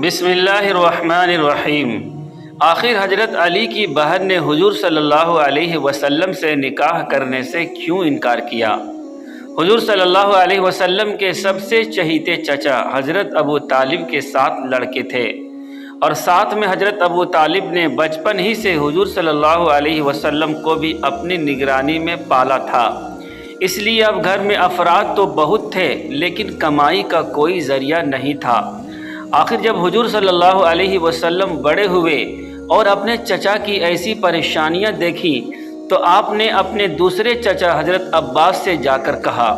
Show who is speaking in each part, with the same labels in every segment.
Speaker 1: بسم اللہ الرحمن الرحیم۔ آخر حضرت علی کی بہن نے حضور صلی اللہ علیہ وسلم سے نکاح کرنے سے کیوں انکار کیا؟ حضور صلی اللہ علیہ وسلم کے سب سے چہیتے چچا حضرت ابو طالب کے 7 لڑکے تھے، اور ساتھ میں حضرت ابو طالب نے بچپن ہی سے حضور صلی اللہ علیہ وسلم کو بھی اپنی نگرانی میں پالا تھا۔ اس لیے اب گھر میں افراد تو بہت تھے لیکن کمائی کا کوئی ذریعہ نہیں تھا۔ آخر جب حضور صلی اللہ علیہ وسلم بڑے ہوئے اور اپنے چچا کی ایسی پریشانیاں دیکھیں تو آپ نے اپنے دوسرے چچا حضرت عباس سے جا کر کہا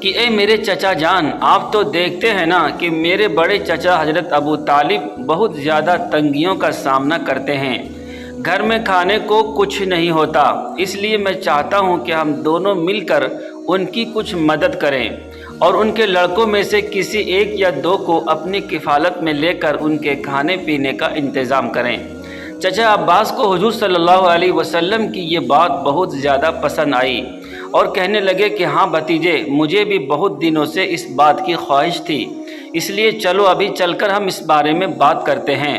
Speaker 1: کہ اے میرے چچا جان، آپ تو دیکھتے ہیں نا کہ میرے بڑے چچا حضرت ابو طالب بہت زیادہ تنگیوں کا سامنا کرتے ہیں، گھر میں کھانے کو کچھ نہیں ہوتا، اس لیے میں چاہتا ہوں کہ ہم دونوں مل کر ان کی کچھ مدد کریں اور ان کے لڑکوں میں سے کسی 1 یا 2 کو اپنی کفالت میں لے کر ان کے کھانے پینے کا انتظام کریں۔ چچا عباس کو حضور صلی اللہ علیہ وسلم کی یہ بات بہت زیادہ پسند آئی اور کہنے لگے کہ ہاں بھتیجے، مجھے بھی بہت دنوں سے اس بات کی خواہش تھی، اس لیے چلو ابھی چل کر ہم اس بارے میں بات کرتے ہیں۔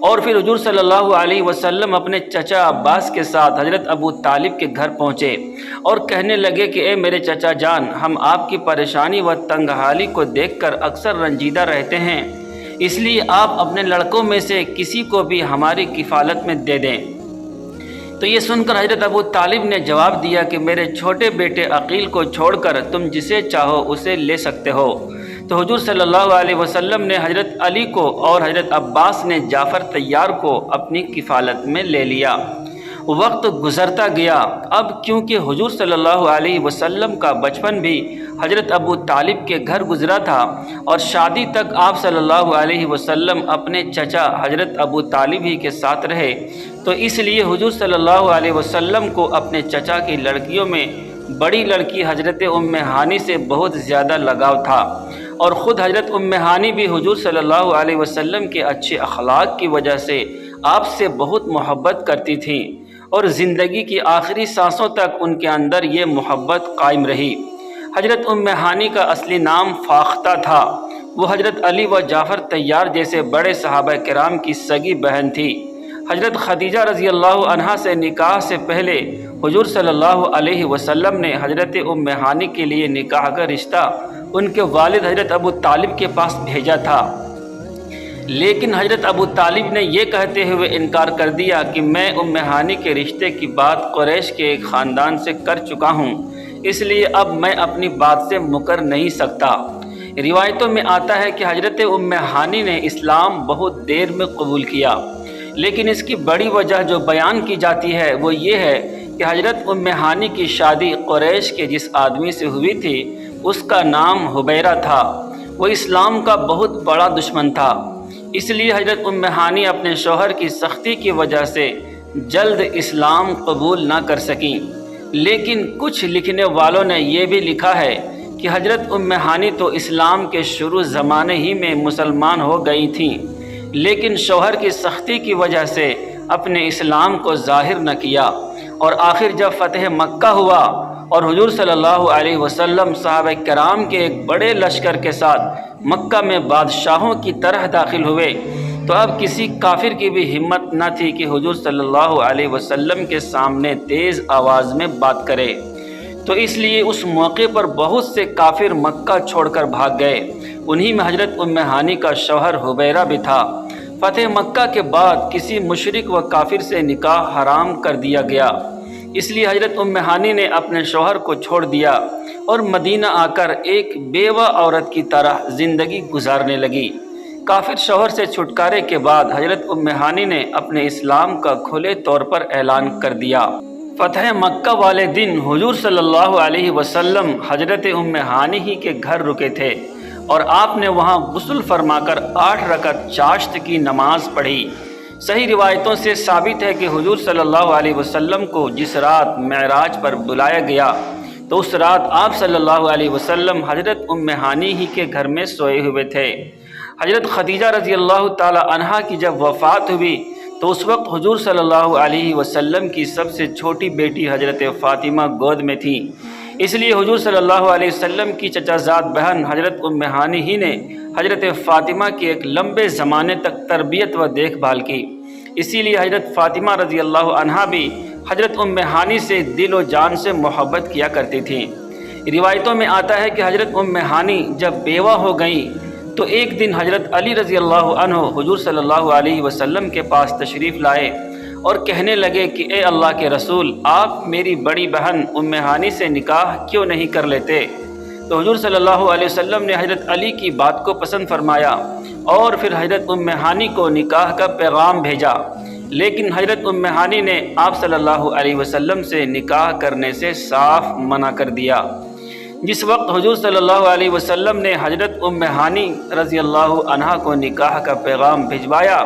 Speaker 1: اور پھر حضور صلی اللہ علیہ وسلم اپنے چچا عباس کے ساتھ حضرت ابو طالب کے گھر پہنچے اور کہنے لگے کہ اے میرے چچا جان، ہم آپ کی پریشانی و تنگ حالی کو دیکھ کر اکثر رنجیدہ رہتے ہیں، اس لیے آپ اپنے لڑکوں میں سے کسی کو بھی ہماری کفالت میں دے دیں۔ تو یہ سن کر حضرت ابو طالب نے جواب دیا کہ میرے چھوٹے بیٹے عقیل کو چھوڑ کر تم جسے چاہو اسے لے سکتے ہو۔ تو حضور صلی اللہ علیہ وسلم نے حضرت علی کو اور حضرت عباس نے جعفر طیار کو اپنی کفالت میں لے لیا۔ وقت گزرتا گیا، اب کیونکہ حضور صلی اللہ علیہ وسلم کا بچپن بھی حضرت ابو طالب کے گھر گزرا تھا اور شادی تک آپ صلی اللہ علیہ وسلم اپنے چچا حضرت ابو طالب ہی کے ساتھ رہے، تو اس لیے حضور صلی اللہ علیہ وسلم کو اپنے چچا کی لڑکیوں میں بڑی لڑکی حضرت ام ہانی سے بہت زیادہ لگاؤ تھا، اور خود حضرت ام ہانی بھی حضور صلی اللہ علیہ وسلم کے اچھے اخلاق کی وجہ سے آپ سے بہت محبت کرتی تھیں، اور زندگی کی آخری سانسوں تک ان کے اندر یہ محبت قائم رہی۔ حضرت ام ہانی کا اصلی نام فاختہ تھا، وہ حضرت علی و جعفر طیار جیسے بڑے صحابہ کرام کی سگی بہن تھی۔ حضرت خدیجہ رضی اللہ عنہا سے نکاح سے پہلے حضور صلی اللہ علیہ وسلم نے حضرت ام ہانی کے لیے نکاح کا رشتہ ان کے والد حضرت ابو طالب کے پاس بھیجا تھا، لیکن حضرت ابو طالب نے یہ کہتے ہوئے انکار کر دیا کہ میں ام ہانی کے رشتے کی بات قریش کے ایک خاندان سے کر چکا ہوں، اس لیے اب میں اپنی بات سے مکر نہیں سکتا۔ روایتوں میں آتا ہے کہ حضرت ام ہانی نے اسلام بہت دیر میں قبول کیا، لیکن اس کی بڑی وجہ جو بیان کی جاتی ہے وہ یہ ہے کہ حضرت ام ہانی کی شادی قریش کے جس آدمی سے ہوئی تھی اس کا نام حبیرہ تھا، وہ اسلام کا بہت بڑا دشمن تھا، اس لیے حضرت ام ہانی اپنے شوہر کی سختی کی وجہ سے جلد اسلام قبول نہ کر سکیں۔ لیکن کچھ لکھنے والوں نے یہ بھی لکھا ہے کہ حضرت ام ہانی تو اسلام کے شروع زمانے ہی میں مسلمان ہو گئی تھیں، لیکن شوہر کی سختی کی وجہ سے اپنے اسلام کو ظاہر نہ کیا، اور آخر جب فتح مکہ ہوا اور حضور صلی اللہ علیہ وسلم صحابہ کرام کے ایک بڑے لشکر کے ساتھ مکہ میں بادشاہوں کی طرح داخل ہوئے تو اب کسی کافر کی بھی ہمت نہ تھی کہ حضور صلی اللہ علیہ وسلم کے سامنے تیز آواز میں بات کرے، تو اس لیے اس موقع پر بہت سے کافر مکہ چھوڑ کر بھاگ گئے، انہی میں حضرت ام ہانی کا شوہر حبیرہ بھی تھا۔ فتح مکہ کے بعد کسی مشرک و کافر سے نکاح حرام کر دیا گیا، اس لیے حضرت ام ہانی نے اپنے شوہر کو چھوڑ دیا اور مدینہ آ کر ایک بیوہ عورت کی طرح زندگی گزارنے لگی۔ کافر شوہر سے چھٹکارے کے بعد حضرت ام ہانی نے اپنے اسلام کا کھلے طور پر اعلان کر دیا۔ فتح مکہ والے دن حضور صلی اللہ علیہ وسلم حضرت ام ہانی ہی کے گھر رکے تھے، اور آپ نے وہاں غسل فرما کر 8 رکعت چاشت کی نماز پڑھی۔ صحیح روایتوں سے ثابت ہے کہ حضور صلی اللہ علیہ وسلم کو جس رات معراج پر بلایا گیا تو اس رات آپ صلی اللہ علیہ وسلم حضرت ام ہانی ہی کے گھر میں سوئے ہوئے تھے۔ حضرت خدیجہ رضی اللہ تعالی عنہا کی جب وفات ہوئی تو اس وقت حضور صلی اللہ علیہ وسلم کی سب سے چھوٹی بیٹی حضرت فاطمہ گود میں تھیں، اس لیے حضور صلی اللہ علیہ وسلم کی چچا زاد بہن حضرت ام ہانی ہی نے حضرت فاطمہ کی ایک لمبے زمانے تک تربیت و دیکھ بھال کی۔ اسی لیے حضرت فاطمہ رضی اللہ عنہا بھی حضرت ام ہانی سے دل و جان سے محبت کیا کرتی تھیں۔ روایتوں میں آتا ہے کہ حضرت ام ہانی جب بیوہ ہو گئیں تو ایک دن حضرت علی رضی اللہ عنہ حضور صلی اللہ علیہ وسلم کے پاس تشریف لائے اور کہنے لگے کہ اے اللہ کے رسول، آپ میری بڑی بہن ام ہانی سے نکاح کیوں نہیں کر لیتے؟ تو حضور صلی اللہ علیہ وسلم نے حضرت علی کی بات کو پسند فرمایا اور پھر حضرت ام ہانی کو نکاح کا پیغام بھیجا، لیکن حضرت ام ہانی نے آپ صلی اللہ علیہ وسلم سے نکاح کرنے سے صاف منع کر دیا۔ جس وقت حضور صلی اللہ علیہ وسلم نے حضرت ام ہانی رضی اللہ عنہا کو نکاح کا پیغام بھجوایا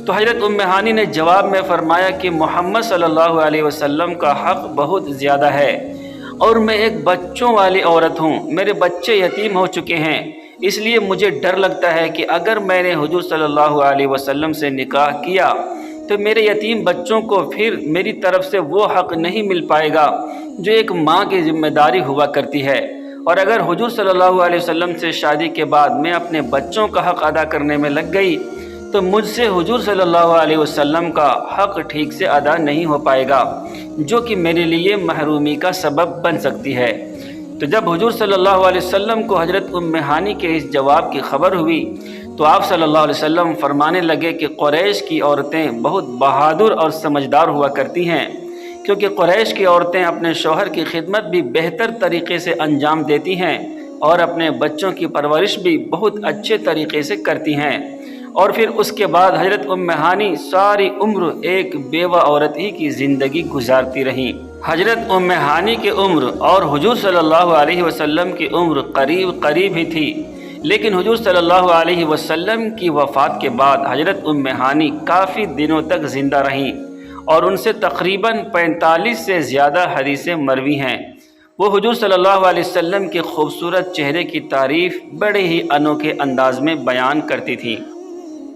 Speaker 1: تو حضرت ام ہانی نے جواب میں فرمایا کہ محمد صلی اللہ علیہ وسلم کا حق بہت زیادہ ہے اور میں ایک بچوں والی عورت ہوں، میرے بچے یتیم ہو چکے ہیں، اس لیے مجھے ڈر لگتا ہے کہ اگر میں نے حضور صلی اللہ علیہ وسلم سے نکاح کیا تو میرے یتیم بچوں کو پھر میری طرف سے وہ حق نہیں مل پائے گا جو ایک ماں کی ذمہ داری ہوا کرتی ہے، اور اگر حضور صلی اللہ علیہ وسلم سے شادی کے بعد میں اپنے بچوں کا حق ادا کرنے میں لگ گئی تو مجھ سے حضور صلی اللہ علیہ وسلم کا حق ٹھیک سے ادا نہیں ہو پائے گا، جو کہ میرے لیے محرومی کا سبب بن سکتی ہے۔ تو جب حضور صلی اللہ علیہ وسلم کو حضرت ام ہانی کے اس جواب کی خبر ہوئی تو آپ صلی اللہ علیہ وسلم فرمانے لگے کہ قریش کی عورتیں بہت بہادر اور سمجھدار ہوا کرتی ہیں، کیونکہ قریش کی عورتیں اپنے شوہر کی خدمت بھی بہتر طریقے سے انجام دیتی ہیں اور اپنے بچوں کی پرورش بھی بہت اچھے طریقے سے کرتی ہیں۔ اور پھر اس کے بعد حضرت ام ہانی ساری عمر ایک بیوہ عورت ہی کی زندگی گزارتی رہیں۔ حضرت ام ہانی کی عمر اور حضور صلی اللہ علیہ وسلم کی عمر قریب قریب ہی تھی، لیکن حضور صلی اللہ علیہ وسلم کی وفات کے بعد حضرت ام ہانی کافی دنوں تک زندہ رہیں اور ان سے تقریباً 45 سے زیادہ حدیثیں مروی ہیں۔ وہ حضور صلی اللہ علیہ وسلم کے خوبصورت چہرے کی تعریف بڑے ہی انوکھے انداز میں بیان کرتی تھیں۔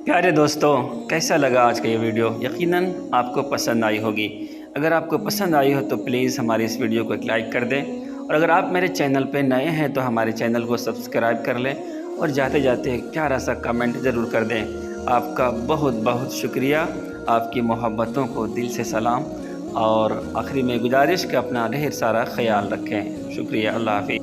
Speaker 1: پیارے دوستو، کیسا لگا آج کا یہ ویڈیو؟ یقیناً آپ کو پسند آئی ہوگی۔ اگر آپ کو پسند آئی ہو تو پلیز ہماری اس ویڈیو کو ایک لائک کر دیں، اور اگر آپ میرے چینل پہ نئے ہیں تو ہمارے چینل کو سبسکرائب کر لیں اور جاتے جاتے ایک پیارا سا کمنٹ ضرور کر دیں۔ آپ کا بہت بہت شکریہ، آپ کی محبتوں کو دل سے سلام، اور آخری میں گزارش کہ اپنا ڈھیر سارا خیال رکھیں۔ شکریہ، اللہ حافظ۔